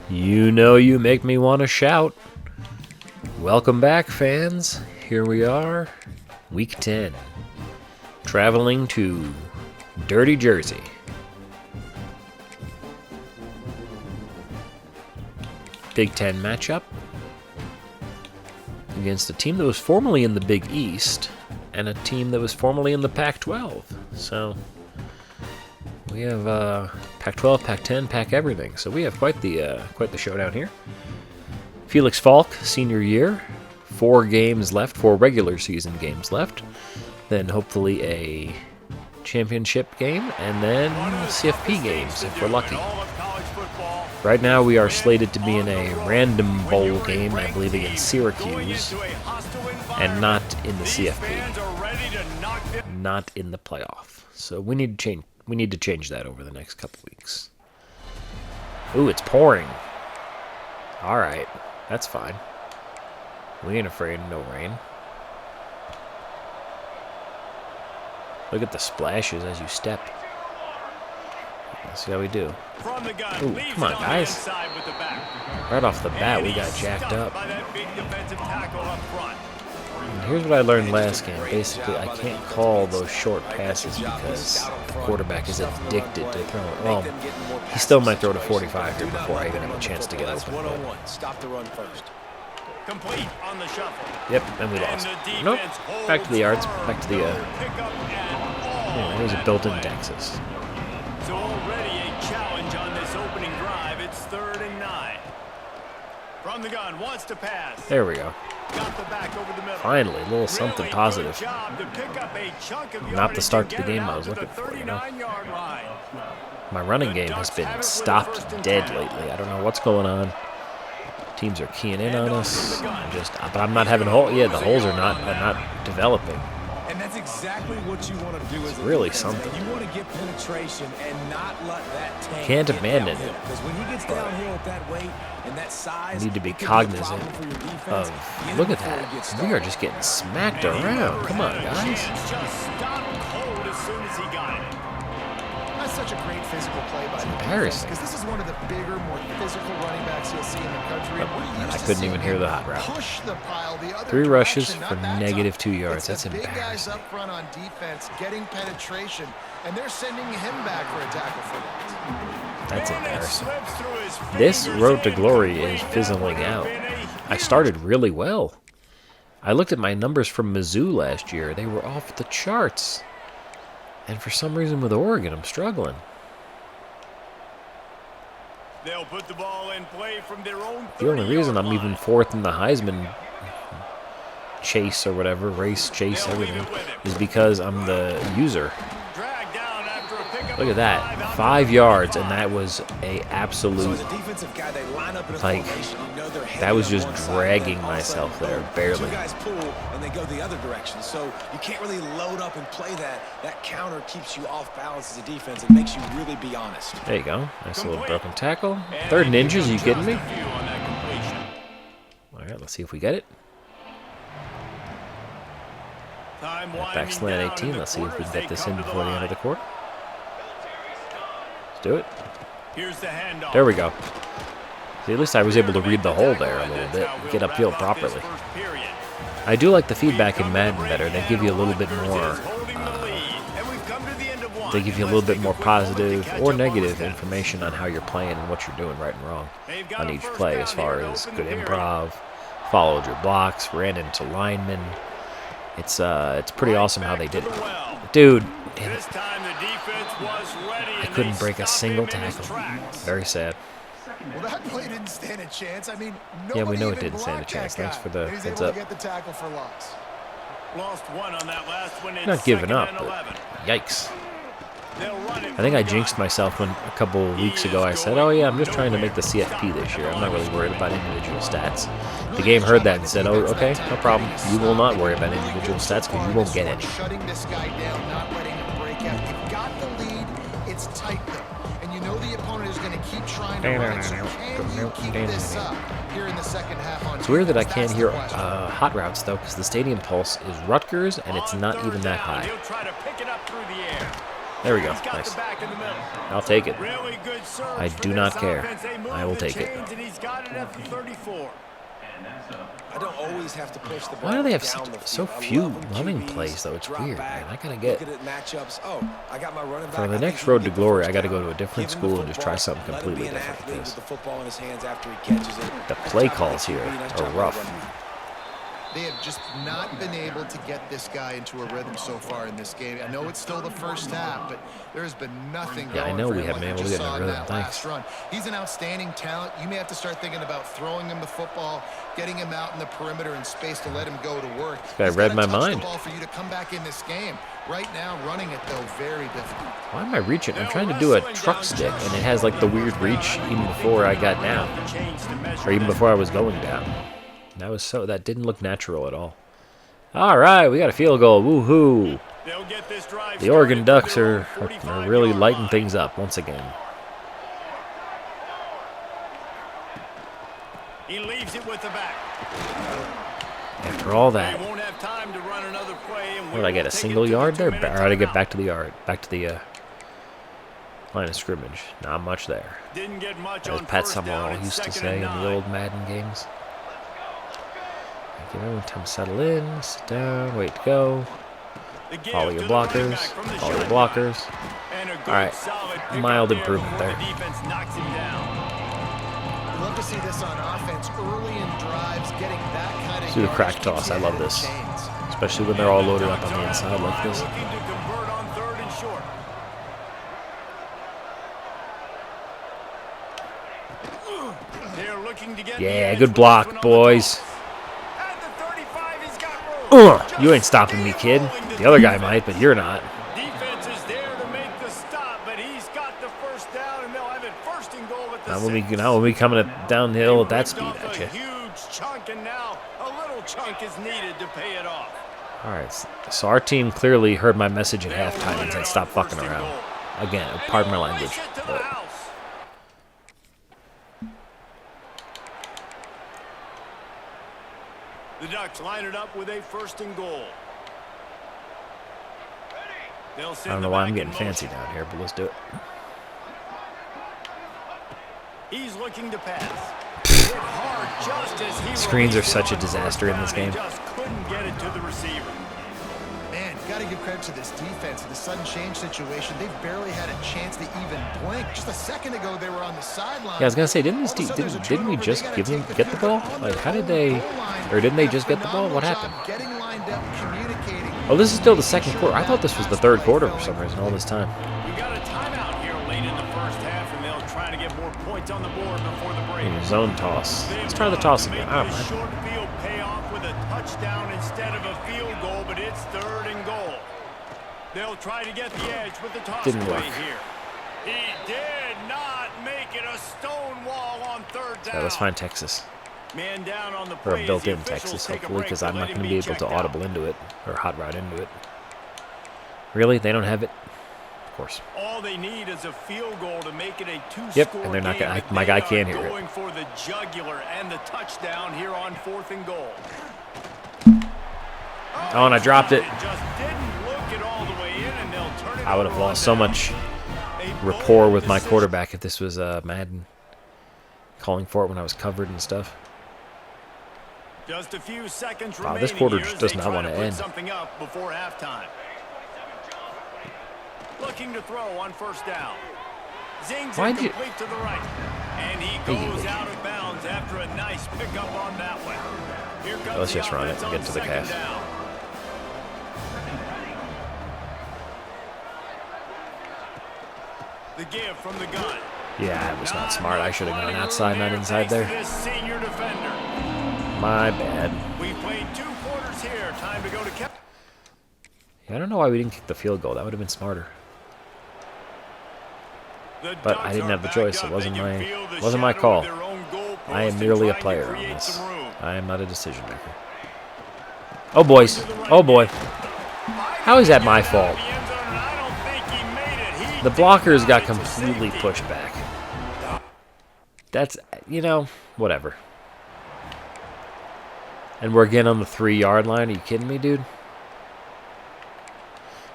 You know you make me want to shout. Welcome back, fans. Here we are, Week 10. Traveling to Dirty Jersey. Big Ten matchup against a team that was formerly in the Big East and a team that was formerly in the Pac-12. So we have Pac-12, Pac-10, Pac-everything. So we have quite the showdown here. Felix Faulk, senior year, 4 games left, 4 regular season games left. Then hopefully a championship game, and then CFP games if we're lucky. Right now we are slated to be in a random bowl game, I believe against Syracuse, and not in the CFP, not in the playoff. So we need to change that over the next couple weeks. Ooh, it's pouring. All right, that's fine. We ain't afraid of no rain. Look at the splashes as you step. Let's see how we do. Ooh, come on, guys. Right off the bat, we got jacked up. And here's what I learned last game. Basically, I can't call those short passes because the quarterback is addicted to throwing. Well, he still might throw to 45 here before I even have a chance to get open. Stop the run first. Complete on the shuffle. Yep, and we lost. Nope. Back to the yards. Back to the. Yeah, there's a built-in Texas. So already a challenge on this opening drive. It's 3rd and 9. From the gun, wants to pass. There we go. Got the back over the middle. Finally, a little something positive. Not the start to the game I was looking for, you know. My running game has been stopped dead lately. I don't know what's going on. Teams are keying in on us. But I'm not having holes. Yeah, the holes are not developing. And that's exactly what you want to do. It's really something. You want to get penetration and not let that tank. Can't abandon it. Because when he gets downhill at that weight and that size, need to be cognizant of. Look at that. We are just getting smacked around. Come on, guys. That's such a great physical play by the defense, because this is one of the bigger, more physical running backs you'll see in the country. And I couldn't even hear the hot route. 3 rushes for -2 yards. That's embarrassing. Big guys up front on defense getting penetration, and they're sending him back for a tackle for that. That's embarrassing. This road to glory is fizzling out. I started really well. I looked at my numbers from Mizzou last year. They were off the charts. And for some reason with Oregon, I'm struggling. They'll put the ball in play from their own. The only reason I'm even 4th in the Heisman chase or whatever, race, chase, everything, is because I'm the user. Look at that. 5 yards, and that was a absolute, like, that was just dragging myself there, barely. Guys pull and they go the other direction, so you can't really load up and play that. That counter keeps you off balance as a defense. It makes you really be honest. There you go. Nice little broken tackle. 3rd and inches, are you kidding me? All right, let's see if we get it. Back slant 18. Let's see if we can get this in before the end of the quarter. Do it. There we go. See, at least I was able to read the hole there a little bit, get upfield properly. I do like the feedback in Madden better. They give you a little bit more. They give you a little bit more positive or negative information on how you're playing and what you're doing right and wrong on each play, as far as good improv, followed your blocks, ran into linemen. It's pretty awesome how they did it, dude. Damn it. I couldn't break a single tackle. Very sad. Well, that play didn't stand a chance. I mean, yeah, we know it didn't stand a chance. Thanks for the heads up. Not giving up, but yikes. I think I jinxed myself when a couple of weeks ago I said, oh yeah, I'm just trying to make the CFP this year. I'm not really worried about individual stats. The game heard that and said, oh, okay, no problem. You will not worry about individual stats because you won't get any. Shutting this guy down, not letting him break out. You've got the lead. It's tight though. And you know the opponent is going to keep trying to run it. So can you keep this up here in the second half on It's weird that I can't hear hot routes though, because the stadium pulse is Rutgers and it's not even that high. There we go. He's got Nice. the back in the middle. I'll take it. Really good surge I for do not this care. offense. They move I will the take it. chains, and he's got it at the 34. I don't always have to push the ball. Why do they have down the so field. I few love them running QBs, plays, though? It's drop weird, back, man. I gotta get... Look at matchups. Oh, I got my running back. For the I next think he road can to get the glory, first I gotta down. go to a different Give him the school and just try football, something let him completely be an different athlete with this. with the football in his hands after he catches it. The Nice play job by calls the here QB, nice are job by the rough. running back. They have just not been able to get this guy into a rhythm so far in this game. I know it's still the first half, but there's been nothing Yeah, I going know for we him haven't like been able we to just get in a saw in rhythm. that Thanks. last run. He's an outstanding talent. You may have to start thinking about throwing him the football, getting him out in the perimeter in space to let him go to work. guy He's read gotta my touch mind. the ball for you to come back in this game. Right now, running it, though, very difficult. Why am I reaching? I'm trying to do a truck stick, and it has like the weird reach even before I got down, or even before I was going down. That didn't look natural at all. All right, we got a field goal. Woohoo! They'll get this drive The Oregon started Ducks from their are own really 45-yard lighting line. things up once again. He leaves it with the back. After all They that, won't have time to run another play. And what did I get? A single yard there? Or did I get back to the yard? Back to the line of scrimmage? Not much there. Didn't get much As on Pat first down. Summerall It's used to second say in and the 9. old Madden games. Give everyone time to settle in, sit down, wait to go. The give Follow to your the running blockers. back from the Follow your shotgun. blockers. And a good, All right, solid pick mild up improvement before there. The defense knocks him down. I'd love to see this on offense early in drives, getting that kind of Do the crack yardage keeps toss. you I love ahead of this. the chains. Especially when they're all loaded up on the inside like this. Looking to convert on third and short. They're looking to get the Yeah, edge good with block, this one on the boys. toss. At the 35, he's got room. You ain't stopping me, kid. The other guy might, but you're not. Defense is there to make the stop, but he's got the first down, and they'll have it first and goal at the Not 6. when we coming downhill at that Ripped speed off at a you. huge chunk, and now a little chunk is needed to pay it off. All right, so our team clearly heard my message at halftime and said stop fucking around. Again, pardon my language. To the But house. The Ducks line it up with a first and goal. They'll I send don't the know why back I'm in getting fancy motion. down here, but let's do it. He's looking to pass. Hit hard just as he Screens are released it such a on disaster in first this down. He game. just couldn't get it to the receiver. Man, got to give credit to this defense. In the sudden change situation, they've barely had a chance to even blink. Just a second ago, they were on the sideline. Yeah, I was gonna say, didn't All of a sudden, there's a didn't we turnover. just They gotta get take the field ball? goal on Like, their how did own they, goal line. or didn't they Did a just get the ball? What phenomenal happened? job getting lined up, communicating. Oh, this is still the second quarter. I thought this was the third quarter for some reason all this time. We got a timeout here late in the first half, and they'll try to get more points on the board before the break. Zone toss. They've Let's try the gone toss to again. make I don't this mind. short field pay off with a touchdown instead of a field goal, but it's third and goal. They'll try to get the edge with the toss Didn't play work. here. He did not make it a stone wall on third down. Yeah, let's find Texas. Man down on the Or play as built the in officials Texas, take a hopefully, break because to I'm let not him going to be able checked to out. audible into it, or hot route into it. Really? They don't have it? Of course. All they need is a field goal to make it a two-score Yep, and they're not game, gonna- but my they guy are can't hear it. going for the jugular and the touchdown here on fourth and goal. Oh, and I dropped it. Just didn't look it all the way in, and they'll turn it I would have over on lost so down. much A rapport bold with my decision. quarterback if this was Madden calling for it when I was covered and stuff. Just a few seconds Wow, this remaining quarter here just as does they not try wanna to put end. something up before halftime. Looking to throw on first down. Zings Why'd you- incomplete to the right. And he goes out of bounds after a nice pickup on that one. Here comes Let's the just run it offense and on get to the second calf. down. The give from the gun. Yeah, it was not smart. I should have gone Running room outside, not inside thanks to there. this senior defender. My bad. We played 2 quarters here. Time to go to Yeah, I don't know why we didn't kick the field goal. That would have been smarter. The But Ducks I didn't are have the back choice. up. It wasn't They can my feel the wasn't my shadow call. of their own goal I am post merely a and trying to player on create this. some room. I am not a decision maker. Oh boys. Oh boy. How is that my fault? The end zone, and I don't think he made it. He The did blockers not. got It's a completely safety. pushed back. That's, whatever. And we're again on the 3-yard line. Are you kidding me, dude?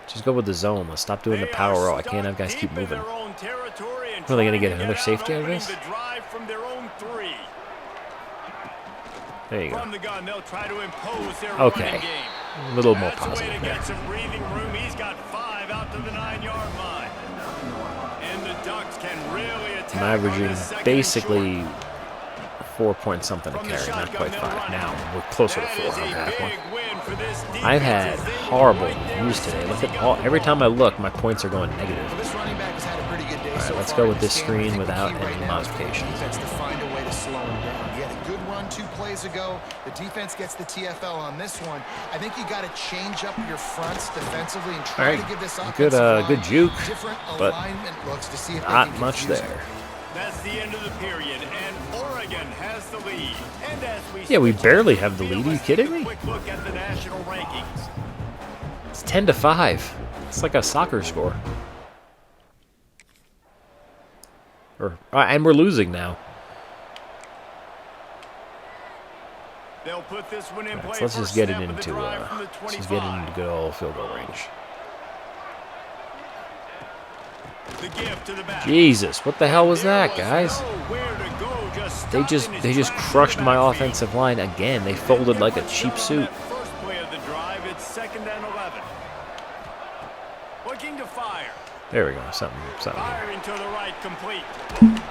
Just go with the zone. Let's stop doing the power roll. I can't have guys keep moving. Are they going to get another safety out of this? There you go. Okay. A little more positive there. Some breathing room. He's got 5 out to the 9-yard line. And the Ducks can really attack. I'm averaging basically 4 point something a carry, not quite 5. Now we're closer to 4. I'm half one. I've had horrible news today. Look at every time I look, my points are going negative. This running back has had a pretty good day. All right, so let's far go with in this game. I screen think without the key any right now modifications. is the defense to find a way to slow him down. He had a good run 2 plays ago. The defense gets the TFL on this one. I think you got to change up your fronts defensively and try to give this Good, good juke, different but alignment looks to see if they not can much confuse there. him. That's the end of the period, and Oregon has the lead. And as Yeah, we barely have the lead. Are you kidding me? quick look at the national rankings. It's 10-5. It's like a soccer score. And we're losing now. They'll put this one in play. So let's just get it into good old field goal range. The gift to the back. Jesus, what the hell was that, guys? They just crushed my offensive line again. They folded like a cheap suit. First play of the drive, it's 2nd and 11. Looking to fire. There we go. Something. Firing to the right, complete.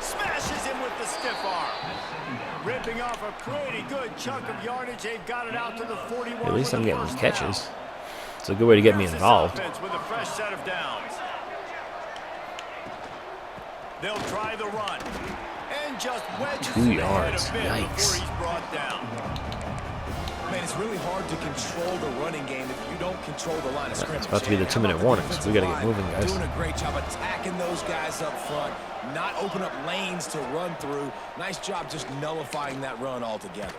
Smashes him with the stiff arm. Ripping off a pretty good chunk of yardage. They've got it out to the 41. At least I'm with the getting first catches. down. It's a good way to get me Here's this involved. offense with a fresh set of downs. They'll try the run. And just wedges 2 him ahead yards. a bit Yikes. before he's brought down. Man, it's really hard to control the running game if you don't control the line of scrimmage. It's about to be the 2-minute warning, so we got to get moving, guys. Doing a great job attacking those guys up front, not open up lanes to run through. Nice job just nullifying that run altogether.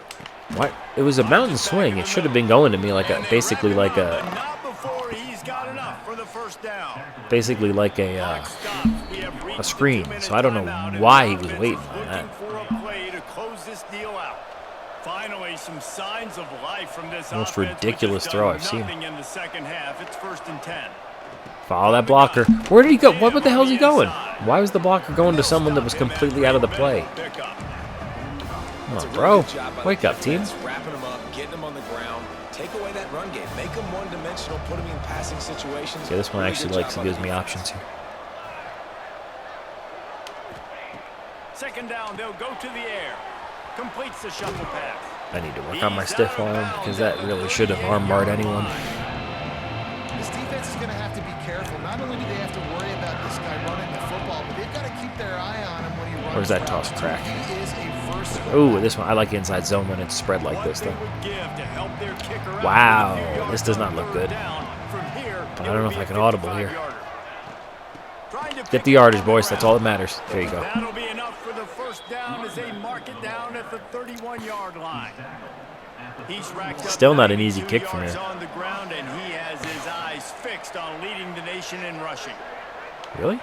What? It was a mountain swing. It should have been going to me like a, basically like a, Not before he's got enough for the first down. basically like a screen. So I don't know why he was waiting on that. For a play to close this deal out. Finally, some signs of life from this Most offense, ridiculous which has throw done I've seen. nothing in the second half. It's 1st and 10. Follow that blocker. Where did he go? What the hell is he going? Why was the blocker going to someone that was completely out of the play? Come on, bro. Wake up, team. Wrapping them up, getting them on the ground. Take away that run game. Make them one-dimensional. Put them in passing situations. Yeah, this one Really actually good likes job to by gives me the options here. 2nd down, they'll go to the air. Completes the shuffle pass. I need to work on my stiff arm because that really should have arm-barred anyone. This defense is going to have to be careful. Not only do they have to worry about this guy running the football, but they've got to keep their eye on him when he runs. Where's that routes. toss crack? He is a versatile Ooh, this one. I like inside zone when it's spread like this, though. Wow, this does not look good. But I don't know if I can audible here. Get the yardage, boys. That's all that matters. There you go. That'll be enough for the first down as they mark it down at the 31-yard line. He's racked up Still not an easy 92 kick from yards here. on the ground, and he has his eyes fixed on leading the nation in rushing. Really?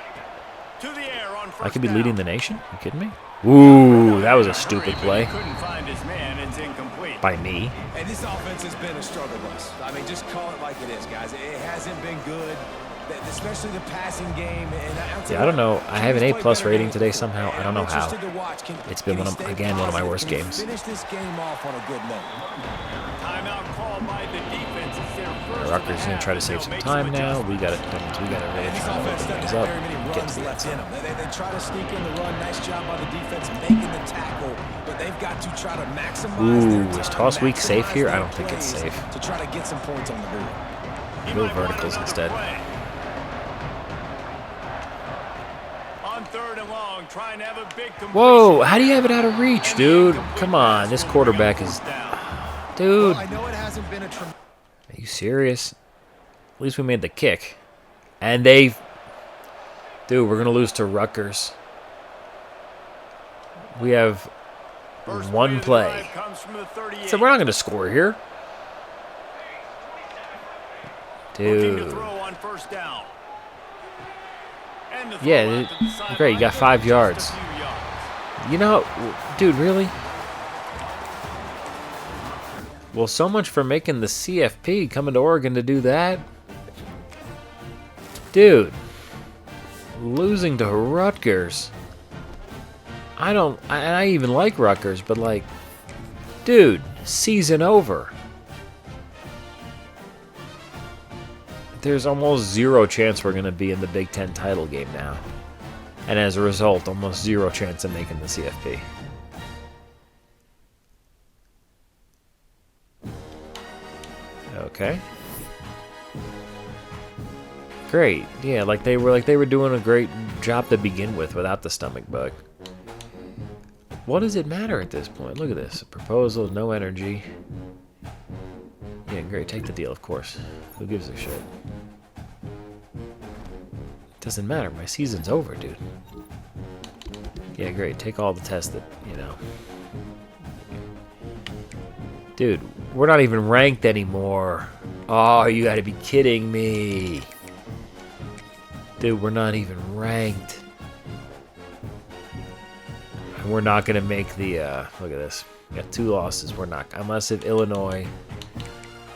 To the air on first I could be down. leading the nation? You kidding me? Ooh, that was a stupid play Couldn't find his man. It's incomplete. by me. And this offense has been a struggle bus. I mean, just call it like it is, guys. It hasn't been good, especially the passing game. And Yeah, I don't know. I have an A+ rating today somehow. I don't know how. It's been one of my worst games. Finish this game off on a good note. Timeout called by the defense. It's their first. Rutgers gonna try to save some time now. We got it. We got to really This try to offense open doesn't things have up. very many Get runs to the left in end. them. They try to sneak in the run. Nice job by the defense making the tackle, but they've got to try to maximize their Ooh, is time, toss week safe maximize here? I their don't think it's plays safe. to try to get some points on the board. Go verticals instead. On 3rd and long, trying to have a big completion. Whoa, how do you have it out of reach, dude? Come on, this quarterback is... Dude, I know it hasn't been a tremendous. are you serious? At least we made the kick. And they... Dude, we're going to lose to Rutgers. We have one play. So we're not going to score here. Dude. Yeah, great, you got 5 yards. You know, dude, really? Well, so much for making the CFP coming to Oregon to do that. Dude. Losing to Rutgers. I even like Rutgers, but like, dude, season over. There's almost zero chance we're going to be in the Big Ten title game now. And as a result, almost zero chance of making the CFP. Okay. Great. Yeah, like they were doing a great job to begin with without the stomach bug. What does it matter at this point? Look at this. A proposal, no energy. Yeah, great. Take the deal, of course. Who gives a shit? Doesn't matter. My season's over, dude. Yeah, great. Take all the tests that, you know. Dude, we're not even ranked anymore. Oh, you gotta be kidding me. Dude, we're not even ranked. And we're not gonna make the, look at this. We got 2 losses. We're not, unless if Illinois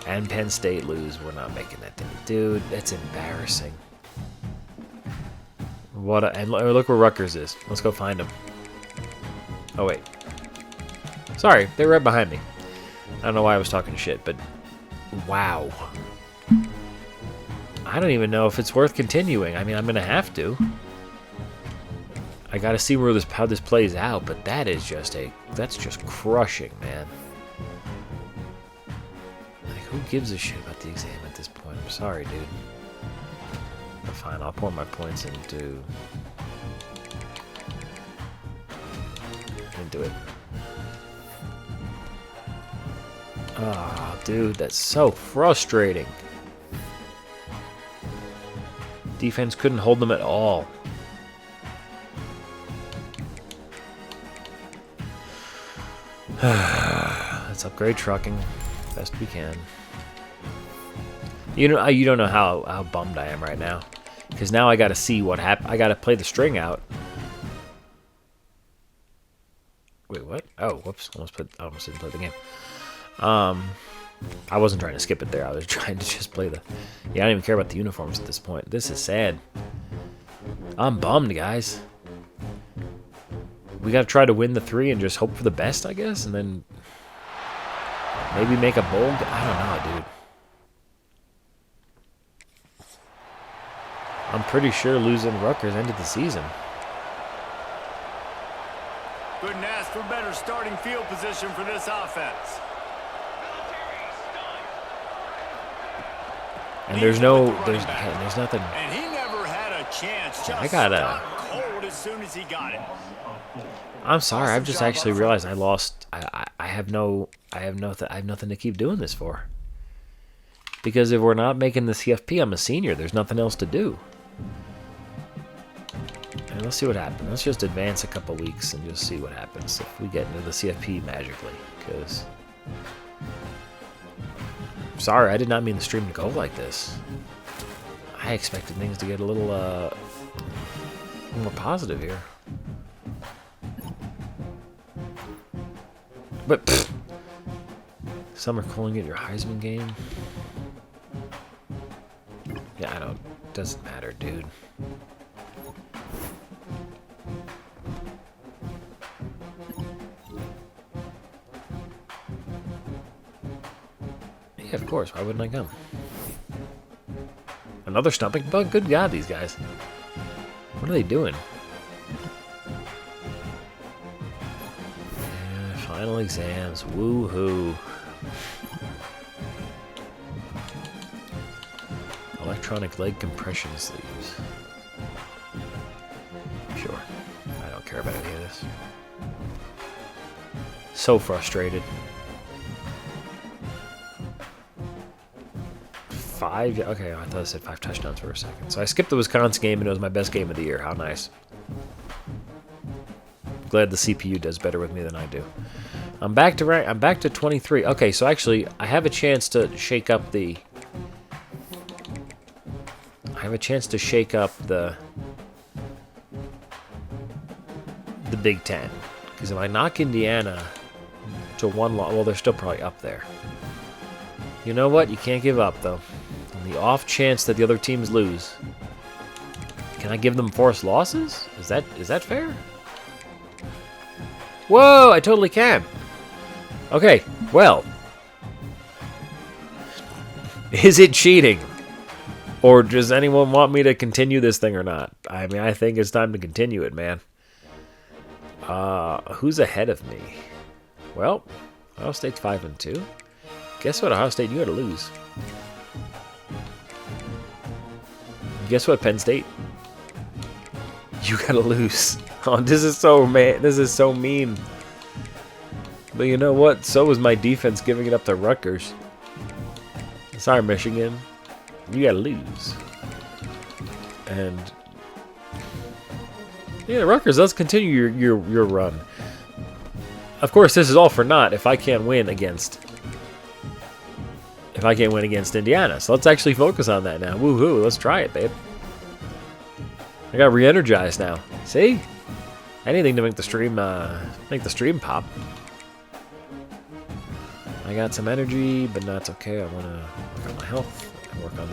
and Penn State lose, we're not making that thing. Dude, that's embarrassing. And look where Rutgers is. Let's go find them. Oh, wait. Sorry, they're right behind me. I don't know why I was talking shit, but wow. I don't even know if it's worth continuing. I mean, I'm going to have to. I got to see how this plays out, but that's just crushing, man. Like, who gives a shit about the exam at this point? I'm sorry, dude. But fine, I'll pour my points into it. Oh, dude, that's so frustrating. Defense couldn't hold them at all. Let's upgrade trucking best we can. You don't know how bummed I am right now, because now I got to see what happened. I got to play the string out. Wait, what? Oh, whoops! Almost didn't play the game. I wasn't trying to skip it there. I was trying to just play the... Yeah, I don't even care about the uniforms at this point. This is sad. I'm bummed, guys. We got to try to win the 3 and just hope for the best, I guess, and then maybe make a bowl. I don't know, dude. I'm pretty sure losing Rutgers ended the season. Couldn't ask for better starting field position for this offense. And there's nothing. And he never had a chance. Just I gotta. got cold as soon as he got it. I'm sorry. I've just actually realized I lost. I have nothing to keep doing this for. Because if we're not making the CFP, I'm a senior. There's nothing else to do. And let's see what happens. Let's just advance a couple weeks and just see what happens if we get into the CFP magically. Because, sorry, I did not mean the stream to go like this. I expected things to get a little more positive here. But pfft, some are calling it your Heisman game. Yeah, I don't. Doesn't matter, dude. Yeah, of course. Why wouldn't I come? Another stumping bug? Good God, these guys. What are they doing? Yeah, final exams. Woo-hoo. Electronic leg compression sleeves. Sure. I don't care about any of this. So frustrated. 5? Okay, I thought I said 5 touchdowns for a second. So I skipped the Wisconsin game and it was my best game of the year. How nice. Glad the CPU does better with me than I do. I'm back to 23. Okay, so actually I have a chance to shake up the Big Ten. Because if I knock Indiana to 1 loss, well, they're still probably up there. You know what? You can't give up, though. On the off chance that the other teams lose, Can I give them forced losses? Is that fair? Whoa, I totally can. Okay, well. Is it cheating? Or does anyone want me to continue this thing or not? I mean, I think it's time to continue it, man. Who's ahead of me? Well, Ohio State's 5-2. Guess what, Ohio State? You gotta lose. Guess what, Penn State? You gotta lose. Oh, this is so mean. But you know what? So was my defense giving it up to Rutgers. Sorry, Michigan. You gotta lose. And yeah, Rutgers, let's continue your run. Of course, this is all for naught if I can't win against Indiana. So let's actually focus on that now. Woohoo! Let's try it, babe. I got re-energized now. See? Anything to make the stream pop. I got some energy, but that's okay. I wanna work on my health and work on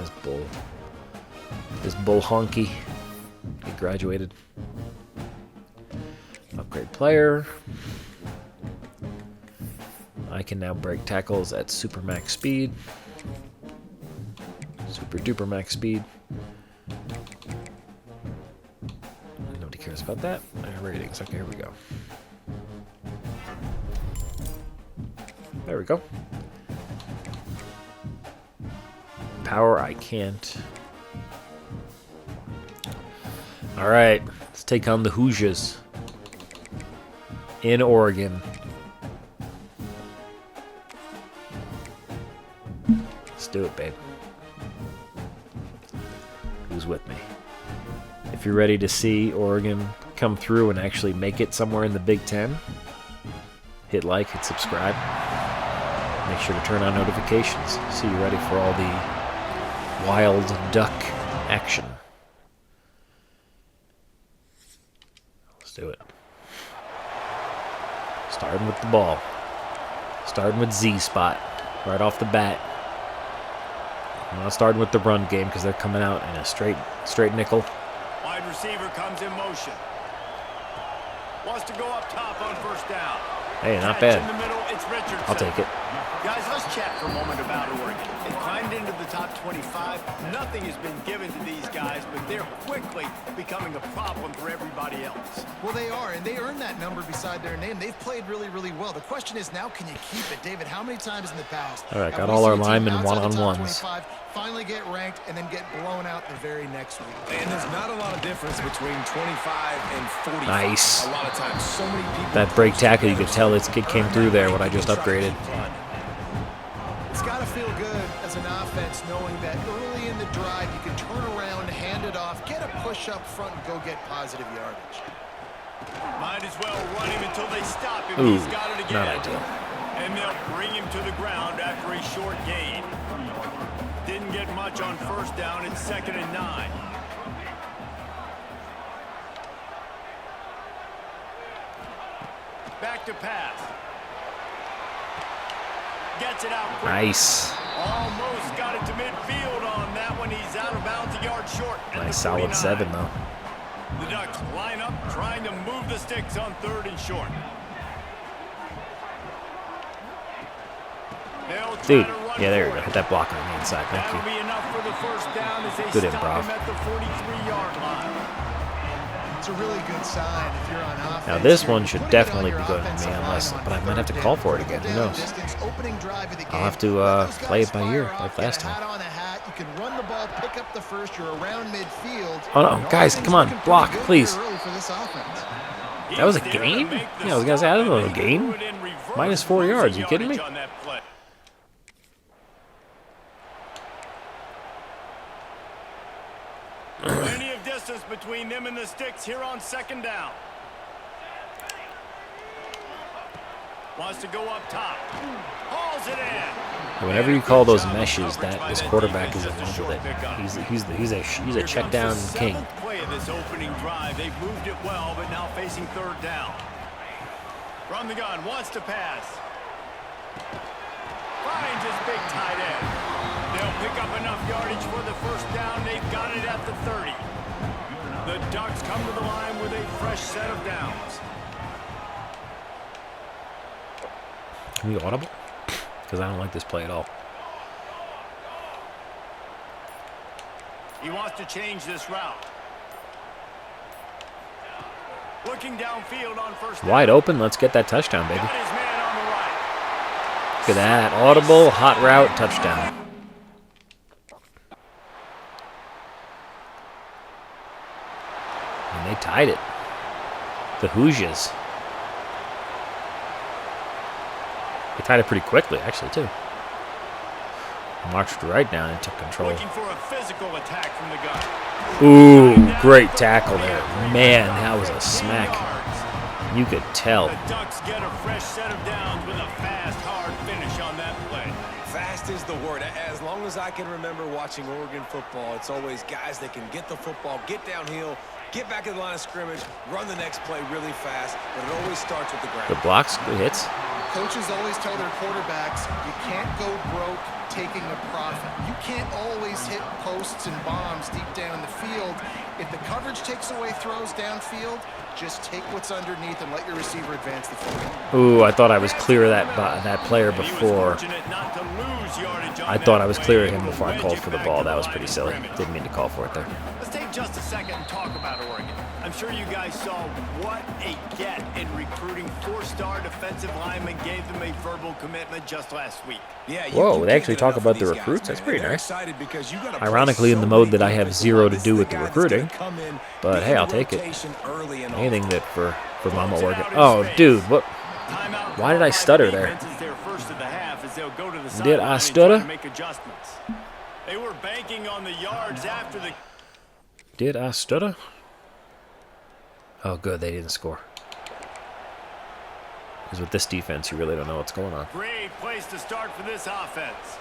this bull honky. He graduated. Upgrade player. I can now break tackles at super max speed. Super duper max speed. Nobody cares about that. Ratings. Okay, here we go. There we go. Power, I can't. Alright, let's take on the Hoosiers in Oregon. Let's do it, babe. Who's with me? If you're ready to see Oregon come through and actually make it somewhere in the Big Ten, hit like, hit subscribe. Make sure to turn on notifications so you're ready for all the wild duck action. Let's do it. Starting with the ball. Starting with Z-spot right off the bat. I'm not starting with the run game because they're coming out in a straight nickel. Wide receiver comes in motion. Wants to go up top on first down. Hey, not bad. In the middle, it's Richardson. I'll take it. Guys, let's chat for a moment about Oregon. They climbed into the top 25. Nothing has been given to these guys, but they're quickly becoming a problem for everybody else. Well, they are, and they earned that number beside their name. They've played really, really well. The question is now, can you keep it? David, how many times in the past? All right, got all our linemen one-on-ones. Finally get ranked and then get blown out the very next week. And there's not a lot of difference between 25 and 45. Nice. A lot of times, so many people. That break tackle, you could tell this kid came through there when I just upgraded. It's got to feel good as an offense knowing that early in the drive you can turn around, hand it off, get a push up front, and go get positive yardage. Might as well run him until they stop him. Ooh, He's got it again. not ideal. And they'll bring him to the ground after a short gain. Didn't get much on first down. It's 2nd and 9. Back to pass. Gets it out quick. Nice. Almost got it to midfield on that one. He's out of bounds, a yard short. Nice solid 7 though. The Ducks line up, trying to move the sticks on 3rd and short. Dude, yeah, there you go. Hit that block on the inside. Thank you. That'll be enough for the first down as they Good stop improv. him at the 43-yard line. It's a really good sign if you're on offense. Now this one You're should putting definitely it be on going your to me offensive unless, line but I on might have to third call down. for it again. Who Down knows? distance, opening drive of the I'll have game. to Let those play guys it by ear fire off, like get a last time. hat on a hat. You can run the ball, pick up the first. You're around midfield. Oh no, And guys, all come on, things looking block, pretty good please. here early for this offense. That was a He's there to game? make the Yeah, I was gonna say, I don't know, stop, a game? and they threw it in reverse, Minus 4 losing yards, you kidding me? yardage on that play. Plenty of distance between them and the sticks here on 2nd down. Wants to go up top. Hauls it in. Whenever you call those meshes, that this quarterback is in love with it. He's a check down king. Play of this opening drive. They've moved it well, but now facing 3rd down. From the gun, wants to pass. Finds his big tight end. They'll pick up enough yardage for the first down. They've got it at the 30. The Ducks come to the line with a fresh set of downs. Can we audible? Because I don't like this play at all. He wants to change this route. Looking downfield on first down. Wide open. Let's get that touchdown, baby. Got his man on the right. Look at that. Audible, hot route, touchdown. And they tied it. The Hoosiers. They tied it pretty quickly, actually, too. Marched right down and took control. Looking for a physical attack from the gun. Ooh, great tackle there. Man, that was a smack. You could tell. The Ducks get a fresh set of downs with a fast, hard finish on that play. Fast is the word. As long as I can remember watching Oregon football, it's always guys that can get the football, get downhill, get back in the line of scrimmage, run the next play really fast, but it always starts with the ground. Good blocks, good hits. Coaches always tell their quarterbacks, you can't go broke taking a profit. You can't always hit posts and bombs deep down in the field. If the coverage takes away throws downfield, just take what's underneath and let your receiver advance the football. Ooh, I thought I was clear of that player before. I thought I was clear of him before I called for the ball. That was pretty silly. Didn't mean to call for it there. Let's take just a second and talk about Oregon. I'm sure you guys saw what a get in recruiting. 4-star defensive linemen gave them a verbal commitment just last week. Yeah, whoa, they actually talk about the recruits? That's pretty nice. Ironically, in the mode that I have zero to do with the recruiting. But hey, I'll take it. Anything that for Mama Oregon. Oh, dude, what? Why did I stutter there? Did I stutter? They were banking on the yards after the... Did I stutter? Oh, good, they didn't score. Because with this defense, you really don't know what's going on. Great place to start for this offense.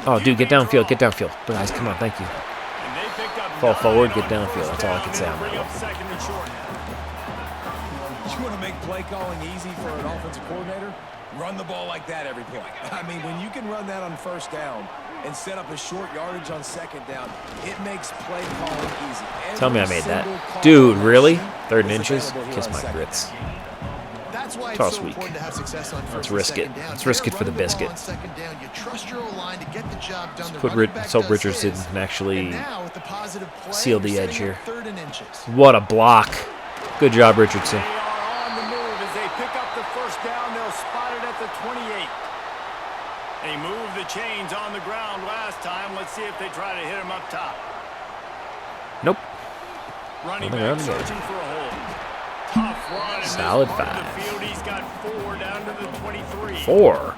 Oh, dude, get downfield, get downfield. Guys, come on, thank you. Fall forward, get downfield. That's all I can say on that one. You want to make play calling easy for an offensive coordinator? Run the ball like that every point. I mean, when you can run that on first down and set up a short yardage on second down, it makes play calling easy. Tell me I made that. Dude, really? 3rd and inches? Kiss my grits. That's why Toss it's so weak. important to have success on first Let's risk it. and second down. Let's risk it for the Run ball biscuit. on second down. You trust your O-line to get the job done. The Put running back so does Richardson his. can actually And now with the positive play, seal the you're edge setting here. up 3rd and inches. What a block. Good job, Richardson. They are on the move as they pick up the first down. They'll spot it at the 28. They moved the chains on the ground last time. Let's see if they try to hit him up top. Nope. Running On the back ground searching for a hole. Tough run. in Solid this part of 5. the field. He's got 4 down to the 23. 4.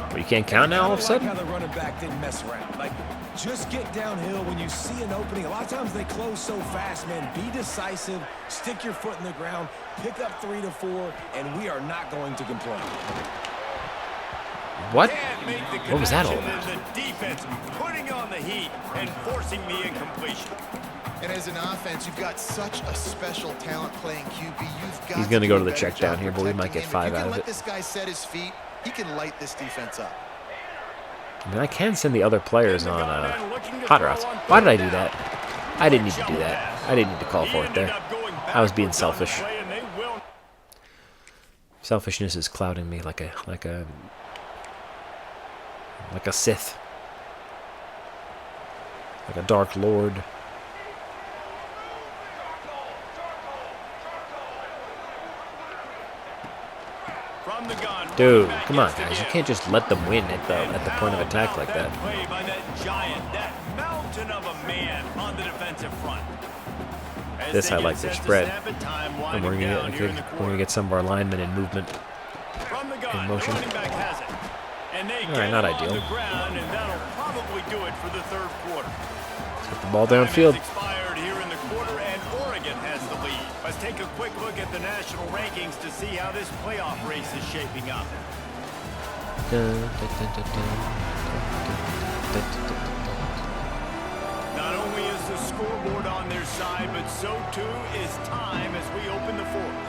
Well, you can't count now all of a sudden? I like how the running back didn't mess around. Like, just get downhill when you see an opening. A lot of times they close so fast, man. Be decisive. Stick your foot in the ground. Pick up 3 to 4, and we are not going to complain. What? Can't make the What was that all connection, about? and the defense putting on the heat and forcing the incompletion. And as an offense, you've got such a special talent playing QB. You've got He's gonna go do to a the better check down job here, but we might protecting get him. 5 If you out can of let it. this guy set his feet, he can light this defense up. I mean, I can send the other players on hot routes. Why did I do that? I didn't need to do that. I didn't need to call for it there. I was being selfish. Selfishness is clouding me like a Sith, like a Dark Lord. Dude, come on, guys! You can't just let them win at the point of attack like that. Play by that giant, that mountain of a man on the defensive front. As This they I get like their set to spread. snap it, time And we're winding down here in gonna the get corner. some of our linemen in movement. From the gun, motion. the running back has it. And they All get right, not him ideal. on the ground, and that'll probably do it for the third quarter. Let's get the ball Time has downfield. expired here in the quarter, and Oregon has the lead. Let's take a quick look at the national rankings to see how this playoff race is shaping up. Not only is the scoreboard on their side, but so too is time as we open the fourth.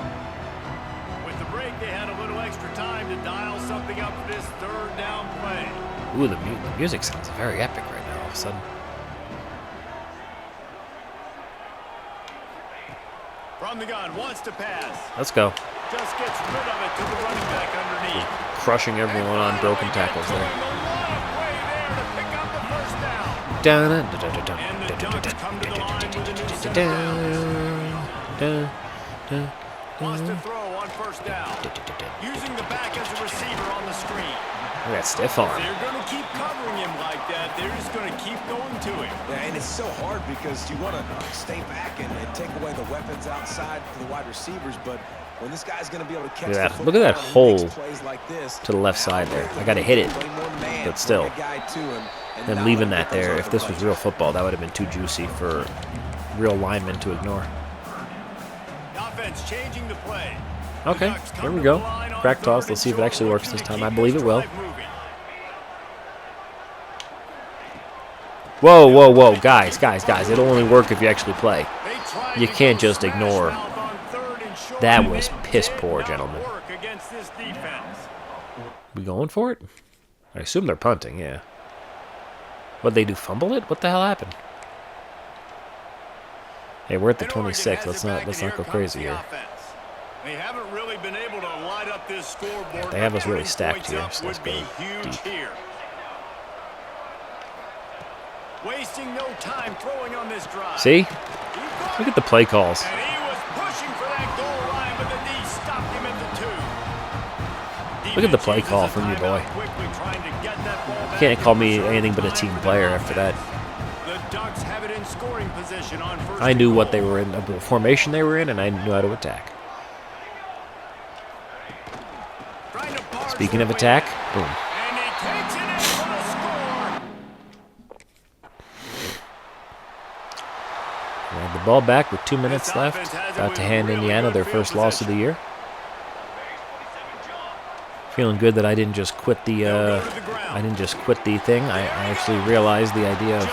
With the break, they had a little extra time to dial something up for this third down play. Ooh, the music sounds very epic right now all of a sudden. From the gun, wants to pass. Let's go. Just gets rid of it to the running back underneath. Crushing everyone on broken tackles there. Wants to throw on first down. Using the back as a receiver on the screen. Look at that stiff arm. They're going to keep covering him like that. They're just going to keep going to him. Yeah, and it's so hard because you want to stay back and take away the weapons outside for the wide receivers, but when this guy's going to be able to catch the football, look at that hole like this, to the left side there. I got to hit it, but still. And leaving that there, if this was real football, that would have been too juicy for real linemen to ignore. Offense changing the play. Okay, here we go. Crack toss. Let's see if it actually works this time. I believe it will. Whoa, whoa, whoa. Guys. It'll only work if you actually play. You can't just ignore. That was piss poor, gentlemen. We going for it? I assume they're punting, yeah. What'd they do, fumble it? What the hell happened? Hey, we're at the 26. Let's not go crazy here. They haven't really been able to light up this scoreboard. They have us really stacked here, so let's go deep. Wasting no time throwing on this drive. See? Look at the play calls. And he was pushing for that goal line, but the knee stopped him at the 2. Look at the play call from you, boy. You can't call me anything but a team player after that. The Ducks have it in scoring position on first. I knew what they were in, the formation they were in, and I knew how to attack. Speaking of attack, boom. And he takes it in for the score. We have the ball back with 2 minutes left. About to hand Indiana their first loss of the year. Feeling good that I didn't just quit the thing. I actually realized the idea of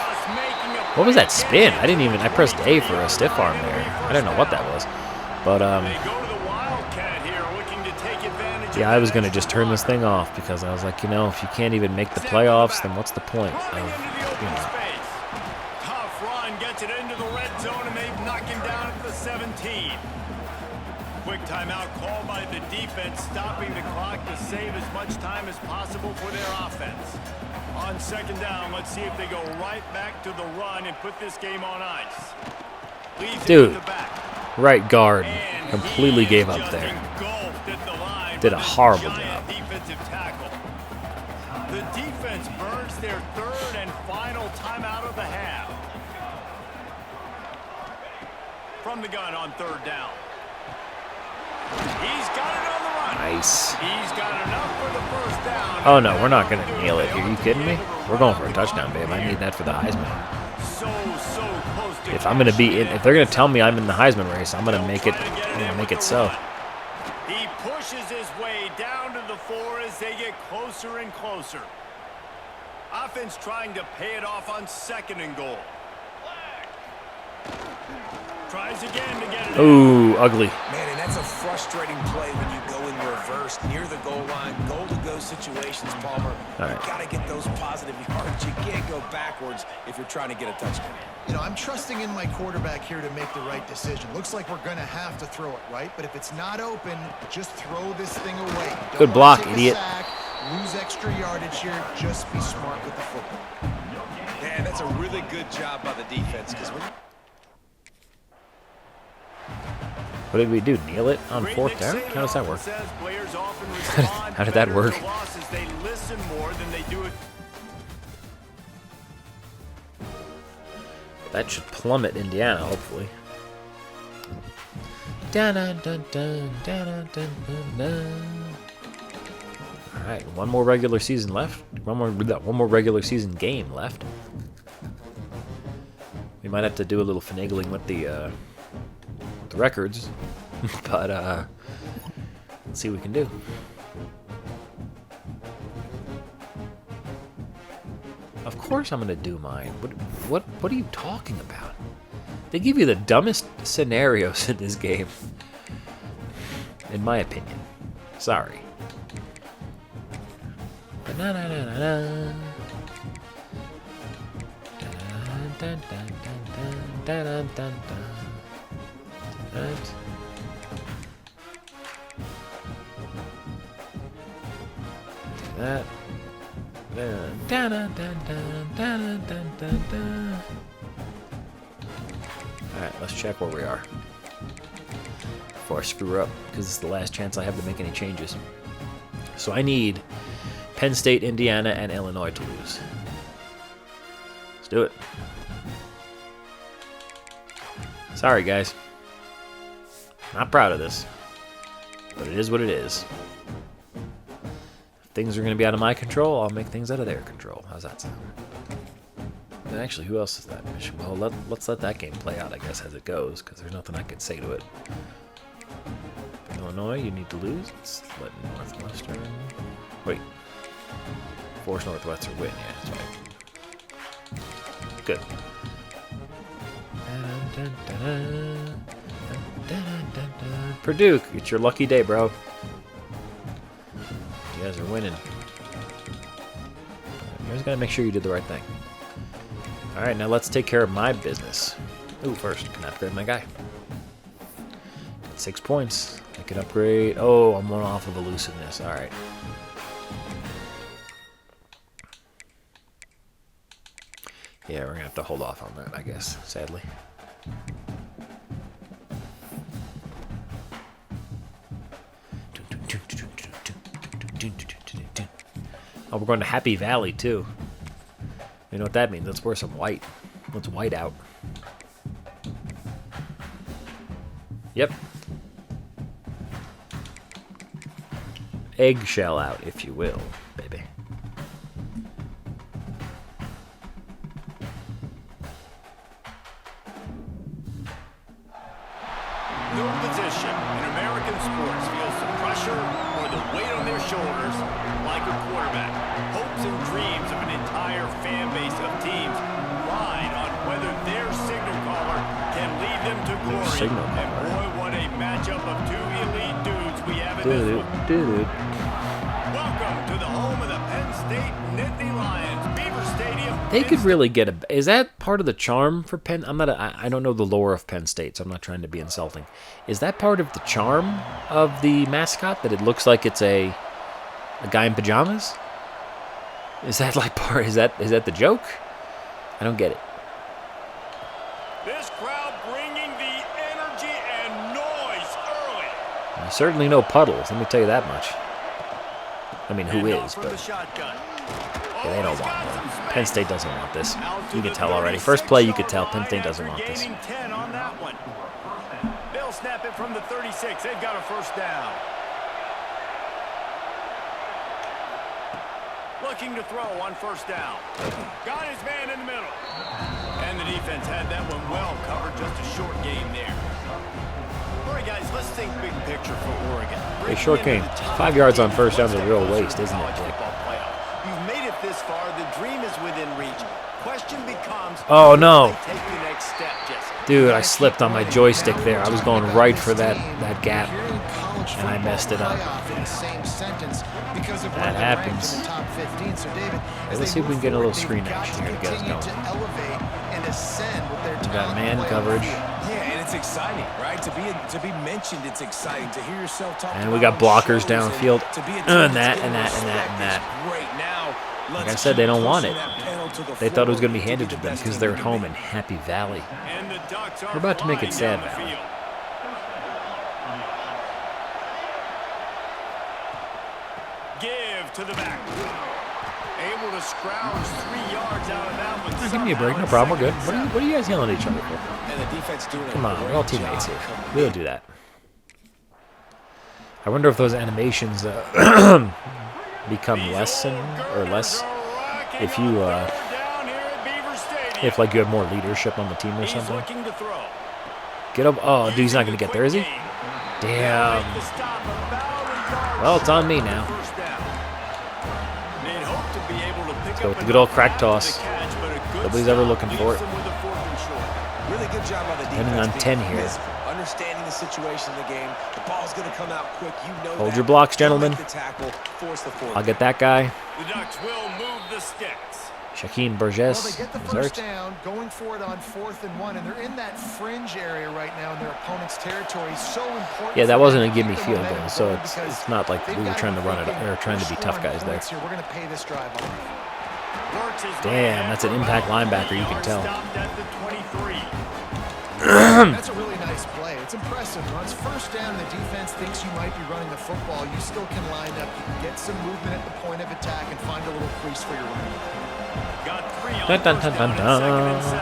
what was that spin? I pressed A for a stiff arm there. I don't know what that was, but yeah, I was gonna just turn this thing off because I was like, if you can't even make the playoffs, then what's the point of, Tough run gets it into the red zone, and they've knocked him down at the 17. Quick timeout called by the defense, stopping the clock to save as much time as possible for their offense. On second down, let's see if they go right back to the run and put this game on ice. Dude, right guard completely gave up there. Did a horrible job. Defensive tackle. The defense burns their third and final timeout of the half. From the gun on third down. He's got it on the run. Nice. He's got enough for the first down. Oh no, we're not gonna nail it here. Are you kidding me? We're going for a touchdown, babe. I need that for the Heisman. So close to If I'm gonna be in, if they're gonna tell me I'm in the Heisman race, I'm gonna make it. I'm gonna make it so. He pushes his way down to the 4 as they get closer and closer. Offense trying to pay it off on second and goal. Tries again to get it. Ooh, ugly. Man, and that's a frustrating play when you go in reverse near the goal line. Goal-to-go situations, Palmer. All right. You got to get those positive yards. You can't go backwards if you're trying to get a touchdown. I'm trusting in my quarterback here to make the right decision. Looks like we're going to have to throw it, right? But if it's not open, just throw this thing away. Don't Good block, take a idiot. sack, lose extra yardage here. Just be smart with the football. Man, that's a really good job by the defense. What did we do? Kneel it on fourth down? How does that work? How did that work? That should plummet Indiana, hopefully. All right, one more regular season left. One more regular season game left. We might have to do a little finagling with the records, but let's see what we can do. Of course I'm gonna do mine. What are you talking about? They give you the dumbest scenarios in this game, in my opinion. Sorry. dun, dun, dun, dun, dun, dun. Right. Do that. Dun, dun, dun, dun, dun, dun, dun, dun. Alright, let's check where we are before I screw up, because it's the last chance I have to make any changes. So I need Penn State, Indiana, and Illinois to lose. Let's do it. Sorry, guys. Not proud of this, but it is what it is. If things are going to be out of my control, I'll make things out of their control. How's that sound? And actually, who else is that? Well, let's let that game play out, I guess, as it goes, because there's nothing I can say to it. Illinois, you need to lose. Let's let Northwestern... Wait. Force Northwestern win, yeah, that's right. Good. Purdue, it's your lucky day, bro. You guys are winning. You just gotta make sure you did the right thing. Alright, now let's take care of my business. Ooh, first, can I upgrade my guy? Got 6 points. I can upgrade. Oh, I'm one off of elusiveness. Alright. Yeah, we're gonna have to hold off on that, I guess, sadly. Oh, we're going to Happy Valley, too. You know what that means? Let's wear some white. Let's white out. Yep. Eggshell out, if you will, baby. No position in American sports feels the pressure or the weight on their shoulders like a quarterback. Hopes and dreams of an entire fan base of teams ride on whether their signal caller can lead them to glory. And boy, what a matchup of two elite dudes we have in this one. Welcome to the home of the Penn State Nittany Lions, Beaver Stadium. They could really get a... Is that part of the charm for Penn? I don't know the lore of Penn State, so I'm not trying to be insulting. Is that part of the charm of the mascot, that it looks like it's a guy in pajamas? Is that like part? Is that the joke? I don't get it. This crowd bringing the energy and noise early. There's certainly no puddles, let me tell you that much. I mean, who is, but yeah, they don't want it. Penn State doesn't want this. You can tell already. First play, you could tell Penn State doesn't want this. 10 on that one. They'll snap it from the 36. They've got a first down. Looking to throw on first down. Got his man in the middle. And the defense had that one well covered. Just a short game there. All right, guys, let's think big picture for Oregon. A short game. 5 yards on first down is a real waste, isn't it, Jake? You've made it this far. The dream is within reach. Question becomes, oh no. take the next step, Jesse. Dude, I slipped on my joystick there. I was going right for that gap, and I messed it up. That happens. Okay, let's see if we can get a little screen action here to get us going. We got man coverage. Yeah, and it's exciting, right? To be mentioned, it's exciting to hear yourself talk. And we got blockers downfield. And that. Great. Now, like I said, they don't want it. They thought it was going to be handed to them because they're at home in Happy Valley. We're about to make it Sad Valley. Give to the back. Able to scrounge 3 yards out of that one. Give me a break, no problem. We're good. What are you guys yelling at each other for? And the defense doing Come on, we're all teammates here. We don't do that. I wonder if those animations become less if you if like you have more leadership on the team or something. Get up. Oh, dude, he's not going to get there, is he? Damn. Well, it's on me now. Let's go with the good old crack toss. Nobody's ever looking for it. Really good job by the defense. Ending on 10 here. Understanding the situation in the game. The ball's going to come out quick. You know Hold your blocks, gentlemen. The tackle, force the forward. I'll get that guy. The Ducks will move the sticks. Shaquem Well, Burgess they get the is first hurt. down, going for it on 4th and 1, and they're in that fringe area right now in their opponent's territory. So important. Yeah, that for wasn't them a to gimme keep the field momentum goal, so going it's because not like they've we were got trying to run it thinking, or trying to be "We're tough scoring guys there. points here. We're going to pay this drive off." Works his way Damn, ahead that's an for impact about linebacker, 3 you can yards, tell. stopped at the 23. That's a really nice play. It's impressive. When it's first down, the defense thinks you might be running the football. You still can line up, you can get some movement at the point of attack, and find a little crease for your running back. Got 3 on Dun, dun, first dun, down dun, and 2nd and dun. 7.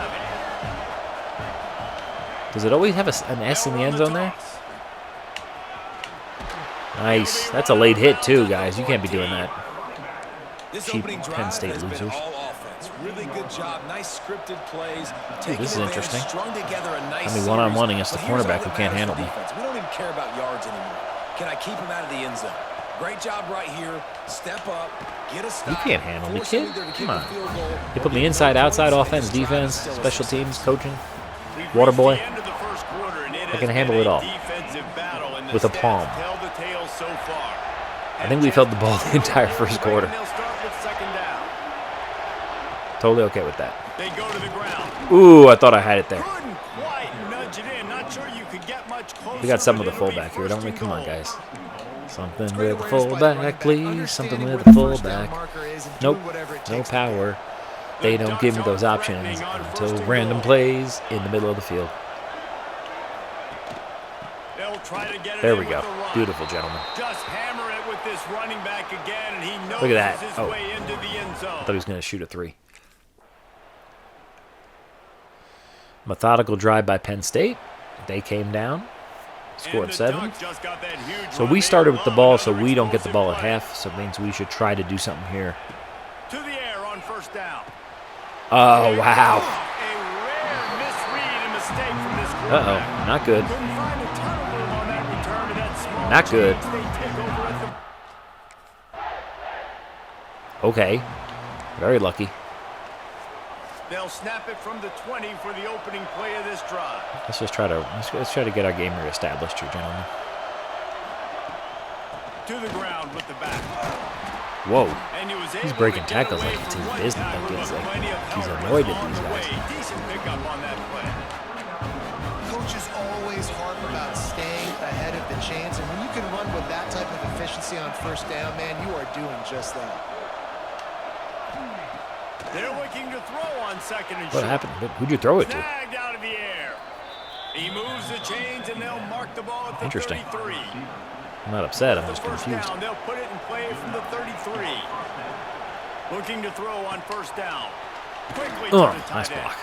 Does it always have an S in the end zone there? Nice. That's a late hit too, guys. You can't be doing that. This Cheap opening Penn drive State has been losers. all offense. Really good job. Nice scripted plays. This is interesting. Strung together a nice I mean, one-on-one series. against the But here's all cornerback who that can't matters handle for me. defense. We don't even care about yards anymore. Can I keep him out of the end zone? Great job right here. Step up. Get a stop. You can't handle me, Force them kid. either to kick Come a on. field goal You or put me get inside, no outside, points, offense, and this drive defense, is still a special success. teams, coaching. We've Water reached boy. the end of the first quarter, and it I has can handle been it all. a defensive battle, and the With a stats palm. tell the tale so far. I think we've held the ball the entire first quarter. They'll start with 2nd down. Totally okay with that. They go to the ground. Ooh, I thought I had it there. Couldn't quite nudge it in. Not sure you could get much closer. We got something but with the it'll be fullback here, don't we? first Come on, and goal. guys. Something Great with the awareness by the running fullback, back. please. Something Understanding with where the first down fullback. marker is and Nope, doing whatever it no takes to get power. there. They The don't give me Ducks those are options threatening on until first and random goal. plays in the middle of the field. They'll try to get it There in we with go. the run. Beautiful, gentlemen. Just hammer it with this running back again, and he knows Look at that. his Oh. way into the end I thought he zone. was going to shoot a 3. Methodical drive by Penn State. They came down, scored And the 7. Ducks just got that huge So run. we They started with the love ball, so another we don't get the ball at explosive half. So it means we should try to do something here. play. To the air on first down. Oh, wow. A rare misread and mistake from this Uh-oh, quarterback. not good. Couldn't find a ton of room on that return to that small Not good. chance they take over at the Okay. Very lucky. They'll snap it from the 20 for the opening play of this drive. Let's just try to get our game reestablished here, gentlemen. To the ground with the back. Whoa. And he was He's able breaking to get tackles away like it's from his one business, tackle, like it's but like plenty of he's coverage annoyed at on these the guys. way. Decent pickup on that play. Coaches always harp about staying ahead of the chains, and when you can run with that type of efficiency on first down, man, you are doing just that. They're looking to throw on 2nd and What short. happened? Who'd you throw it to? Snagged out of the air. He moves the chains, and they'll mark the ball at the Interesting. 33. I'm not upset. I'm The just first confused. down, they'll put it in play from the 33. Looking to throw on first down. Quickly to Oh, the tight nice end. block.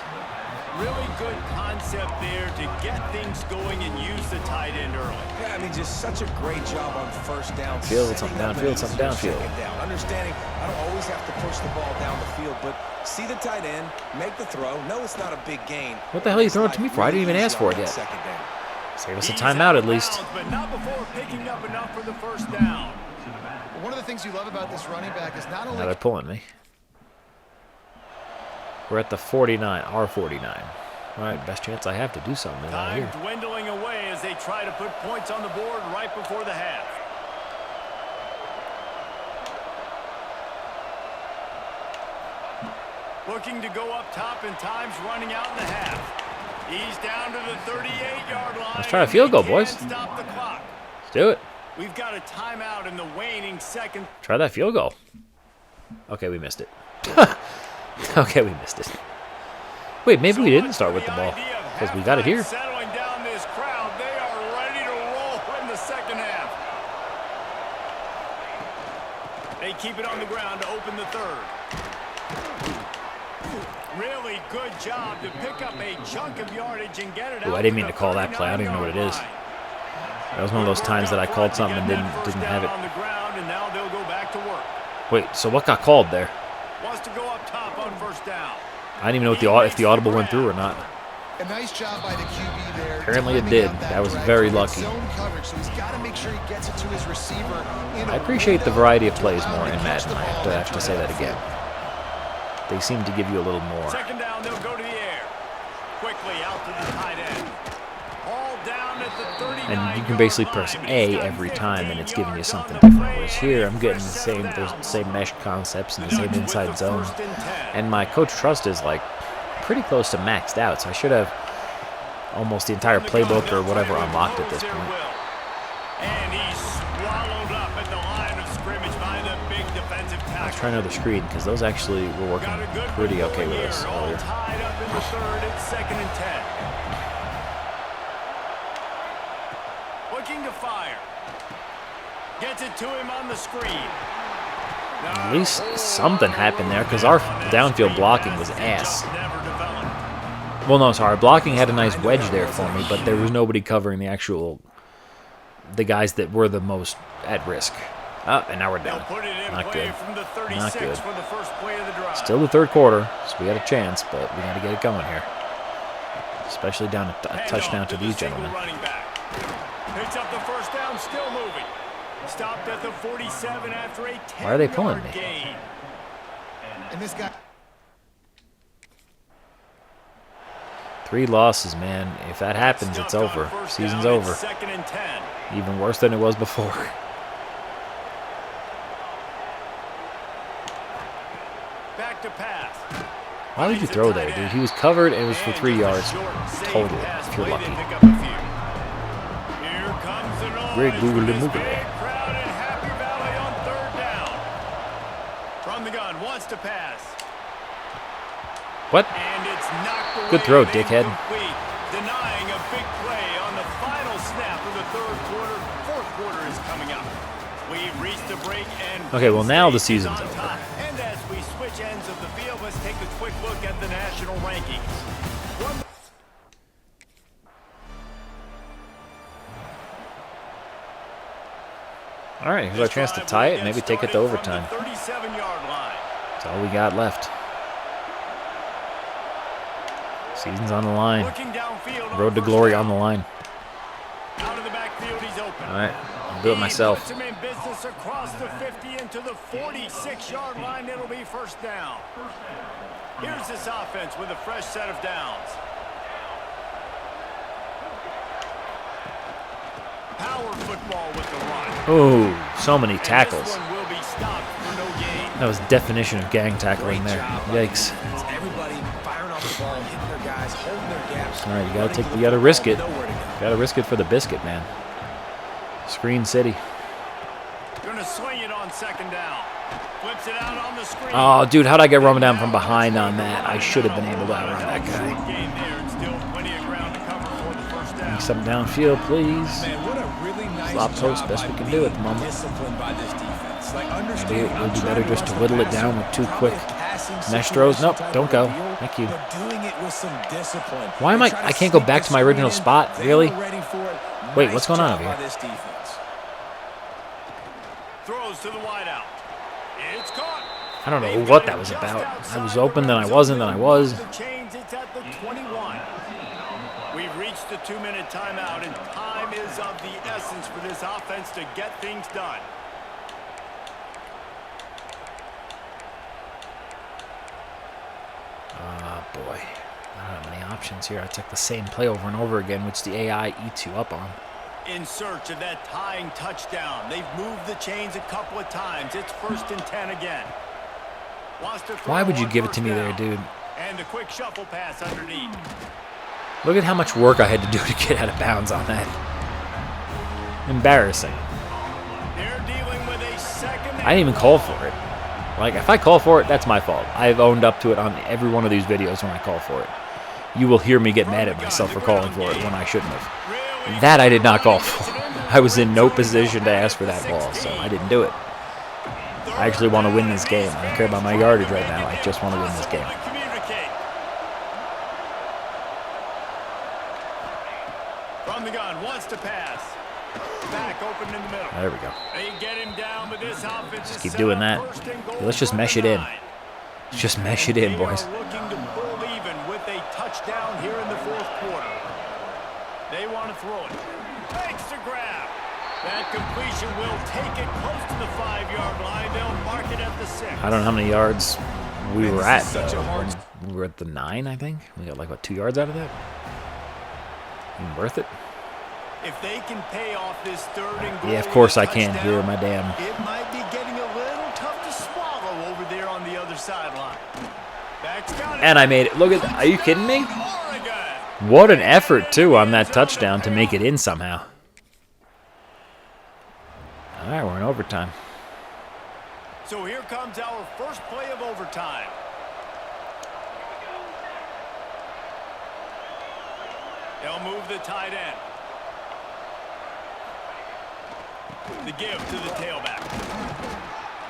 Really good concept there to get things going and use the tight end early. Yeah, I mean, just such a great job on first down. Field, setting something up downfield, an something easier downfield. second down. Understanding I don't always have to push the ball down the field, but see the tight end, make the throw. No, it's not a big gain. What the hell are you Makes throwing it to me life for? I didn't even really ask for it easy on yet. that second down. Save us a He's timeout out at of least. bounds, but not before picking up enough for the first down. One of the things you love about this running back is not Now only they're pulling me. We're at the 49, R49. All right, best chance I have to do something is out Time here. dwindling away as they try to put points on the board right before the half. Looking to go up top, and time's running out in the half. He's down to the 38-yard line. Let's try a field goal, boys. Can't stop the clock. Let's do it. We've got a timeout in the waning second. Try that field goal. Okay, we missed it. Okay, we missed it. Wait, maybe we didn't start with the ball because we got it here. Settling down this crowd, they are ready to roll in the second half. They keep it on the ground to open the third. Really good job to pick up a chunk of yardage and get it out. Ooh, I didn't mean to call that play. I don't even know what it is. That was one of those times that I called something and didn't have it. On the ground, and now they'll go back to work. Wait, so what got called there? Wants to go up top on first down. I didn't even know if the audible went through or not. a nice job by the QB there. Apparently it timing did. out That was direct very with lucky. Zone coverage, so he's got to make sure he gets it to his receiver. I appreciate the variety of plays more in Madden. I have to say that again. They seem to give you a little more. Second down, they'll go to the air. Quickly out to the tight end. All down at And you can basically press A every time, and it's giving you something different. Whereas here, I'm getting the same mesh concepts and the same inside zone. And my coach trust is like pretty close to maxed out, so I should have almost the entire playbook or whatever unlocked at this point. And he's swallowed up at the line of scrimmage by the big defensive tackle. Let's try another screen, because those actually were working pretty okay with us earlier. Tied up in the third. It's 2nd and 10. Looking to fire. Gets it to him on the screen. At least something happened there, because our downfield blocking was ass. Well, no, sorry. Blocking had a nice wedge there for me, but there was nobody covering the guys that were the most at risk. Oh, and now we're down. Not good. Not good. Still the third quarter, so we got a chance, but we got to get it going here. Especially down a touchdown to these gentlemen. Picks up the first down, still moving. Stopped at the 47 after a 10-yard gain. Why are they pulling me? And this guy. 3 losses, man. If that happens, it's over. Season's over. 2nd and 10. Even worse than it was before. Back to pass. Why would you throw there, dude? He was covered and it was for 3 yards total, if you're lucky. Great Google the movie. From the gun, wants to pass. What? And it's knocked away. Good throw, dickhead. Denying a big play on the final snap of the third quarter. Fourth quarter is coming up. We've reached the break and Okay, well now the season's over. And as we switch ends of the field, let's take a quick look at the national rankings. All right, here's our chance to tie it, maybe take it to overtime. 37-yard line. That's all we got left. Season's on the line. Road to glory on the line. Out of the backfield, he's open. All right, I'll do it myself. Puts him in business across the 50 into the 46-yard line. It'll be first down. Here's this offense with a fresh set of downs. Power football with the run. Oh, so many tackles. This one will be stopped for no gain. That was definition of gang tackling there. Yikes. Everybody firing off the ball, hitting their guys, holding their gaps. All right, you got to risk it. Got to risk it for the biscuit, man. Screen City. Gonna swing it on 2nd down. Flips it out on the screen. Oh, dude, how'd I get run down from behind on that? I should have been able to outrun that guy. Gain there and still plenty of ground to cover for the first down. Make something downfield, please. Man, what a really nice Flop post, job best we by can do at the moment. disciplined by this defense. Like, Maybe it would be better just to understanding whittle it how down with 2 quick passing mesh throws. Nope, situation don't go. type of deal, Thank you. but doing it with some discipline. Why am They I try to can't go sneak back the to my original screen in. spot? They Really? were ready for it. Wait, Nice what's going on job over by here? this defense. Throws to the wideout. It's caught. I don't know what that was about. I was open, then I wasn't, then I was. The chains, it's at the 21. We've reached the 2-minute timeout, and time is of the essence for this offense to get things done. Oh, boy. I don't have many options here. I took the same play over and over again, which the AI eats you up on. In search of that tying touchdown. They've moved the chains a couple of times. It's 1st and 10 again. Why would you give it to me there, dude? And a quick shuffle pass underneath. Look at how much work I had to do to get out of bounds on that. Embarrassing. They're dealing with a 2nd. I didn't even call for it. Like, if I call for it, that's my fault. I've owned up to it on every one of these videos when I call for it. You will hear me get mad at myself for calling for it when I shouldn't have. That I did not call for. I was in no position to ask for that ball, so I didn't do it. I actually want to win this game. I don't care about my yardage right now. I just want to win this game. From the gun, wants to pass. Back open in the middle. There we go. They get him down with this offense. Just keep doing that. Let's just mesh it in. Let's just mesh it in, boys. They are looking to pull even with a touchdown here in the 4th quarter. They want to throw it. Makes the grab. That completion will take it close to the 5-yard line. They'll mark it at the 6. I don't know how many yards we were at, though. We were at the 9, I think. We got like, what, 2 yards out of that? Even worth it? If they can pay off this third and goal, Yeah, of course with I a can't hear touchdown, my damn. It might be getting a little tough to swallow over there on the other sideline. That's got it. And I made it. Look at that. Are you kidding me? Oregon. What an effort, too, on that touchdown to make it in somehow. All right, we're in overtime. So here comes our first play of overtime. They'll move the tight end. The give to the tailback.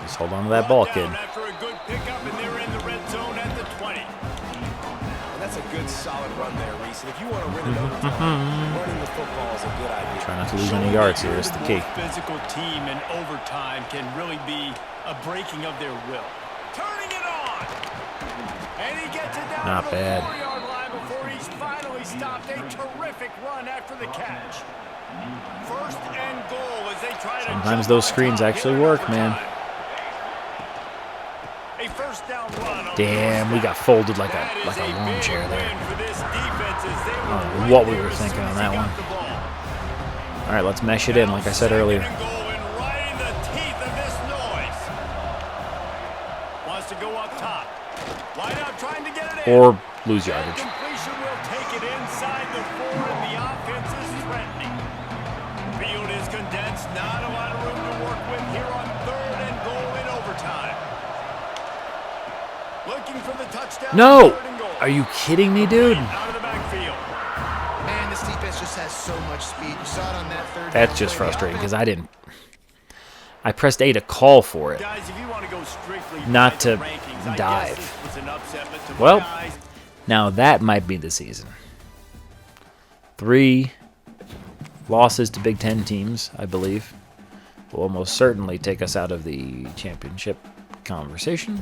Just hold on to that ball, kid. After a good pickup, and they're in the red zone at the 20. And that's a good, solid run there, Reese. And if you want to win it overtime, running the football is a good idea. Try not to lose any yards here is the key. Physical team in overtime can really be a breaking of their will. Turning it on. And he gets it down Not to the bad. 4-yard line before he's finally stopped. A terrific run after the catch. First and goal as they try to Sometimes jump those on screens top actually here in work, man. overtime. A first down run on Damn, the we got folded like That a is lawn big chair there. win for this defense as they were I don't know right what we there were as thinking soon on as that he got one. the ball. All right, let's mesh it in, like I said earlier. Second and goal and right in the teeth of this noise. Wants to go up top. Wide out trying to get it in. Or lose That yardage. completion will take it inside the 4, and the offense is threatening. Field is condensed. Not a lot of room to work with here on third and goal in overtime. Looking for the touchdown. No! Third and goal. Are you kidding me, dude? Out of the backfield. Man, this defense just has so much speed. You saw it on that third That's down just play. The frustrating because offense- I pressed A to call for it. Guys, if you want to go strictly Not by to the rankings, I dive. guess this was an upset, but to my Well, eyes, now that might be the season. 3 losses to Big Ten teams, I believe, will almost certainly take us out of the championship conversation.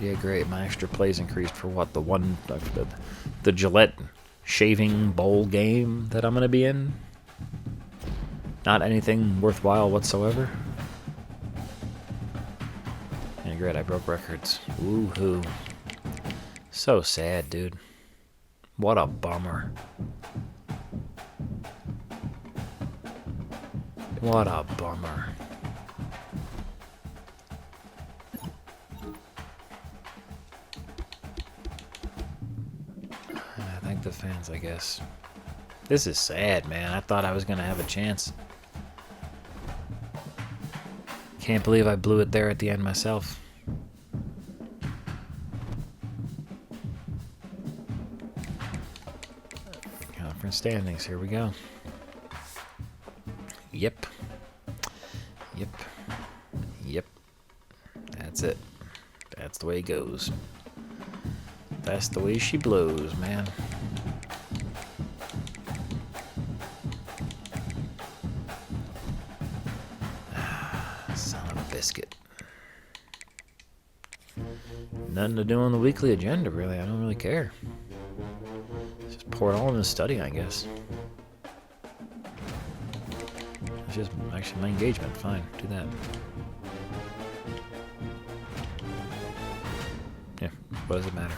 Yeah, great. My extra plays increased for what? The Gillette shaving bowl game that I'm going to be in? Not anything worthwhile whatsoever. Yeah, great. I broke records. Woohoo. So sad, dude. What a bummer. What a bummer. Thank the fans, I guess. This is sad, man. I thought I was going to have a chance. Can't believe I blew it there at the end myself. Conference standings, here we go. Yep. Yep. Yep. That's it. That's the way it goes. That's the way she blows, man. Son of a biscuit. Nothing to do on the weekly agenda, really. I don't really care. Just pour it all in the study, I guess. It's just actually my engagement. Fine, do that. Yeah, what does it matter?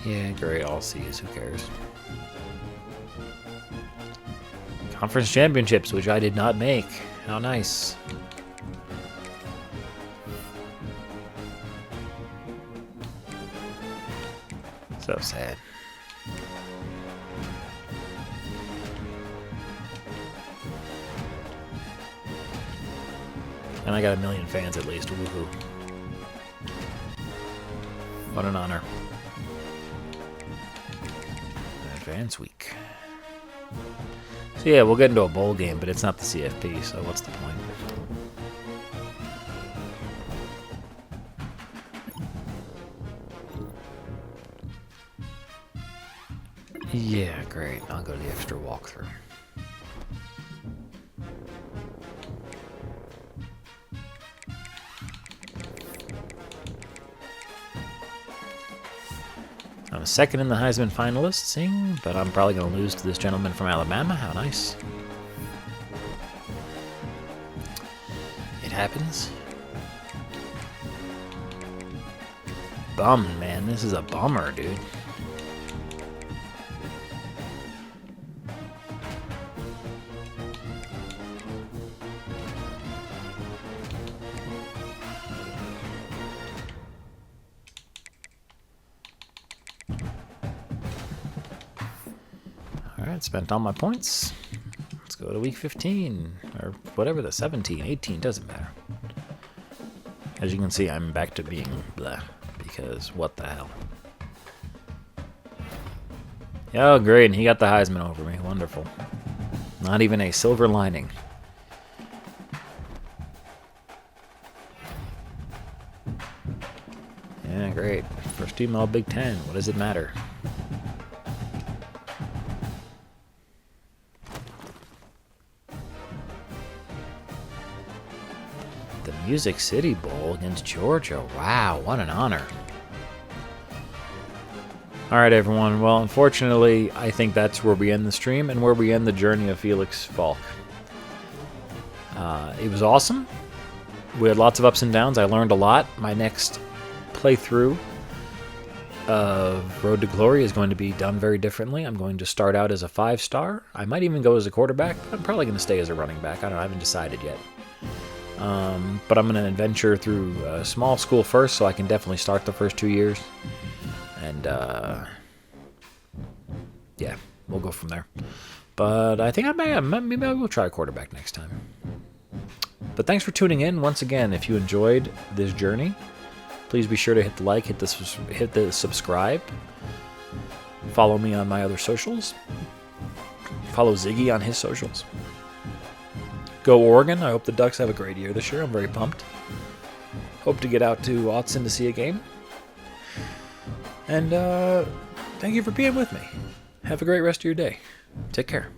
Yeah, great. All C's. Who cares? Conference championships, which I did not make. How nice. So sad. And I got 1 million fans at least. Woohoo. What an honor. Advance week. So yeah, we'll get into a bowl game, but it's not the CFP, so what's the point? Yeah, great. I'll go to the extra walkthrough. I'm second in the Heisman finalists, but I'm probably going to lose to this gentleman from Alabama. How nice. It happens. Bummed, man. This is a bummer, dude. Alright, spent all my points. Let's go to week 15, or whatever, the 17, 18, doesn't matter. As you can see, I'm back to being blah, because what the hell. Oh, great, and he got the Heisman over me. Wonderful. Not even a silver lining. Yeah, great. First team all Big Ten. What does it matter? The Music City Bowl against Georgia. Wow, what an honor. All right, everyone. Well, unfortunately, I think that's where we end the stream and where we end the journey of Felix Faulk. It was awesome. We had lots of ups and downs. I learned a lot. My next playthrough of Road to Glory is going to be done very differently. I'm going to start out as a 5-star. I might even go as a quarterback, but I'm probably going to stay as a running back. I don't know. I haven't decided yet. But I'm going to adventure through a small school first, so I can definitely start the first 2 years. And, yeah, we'll go from there. But I think maybe I will try a quarterback next time. But thanks for tuning in. Once again, if you enjoyed this journey, please be sure to hit the like, hit the subscribe. Follow me on my other socials. Follow Ziggy on his socials. Go Oregon. I hope the Ducks have a great year this year. I'm very pumped. Hope to get out to Autzen to see a game. And thank you for being with me. Have a great rest of your day. Take care.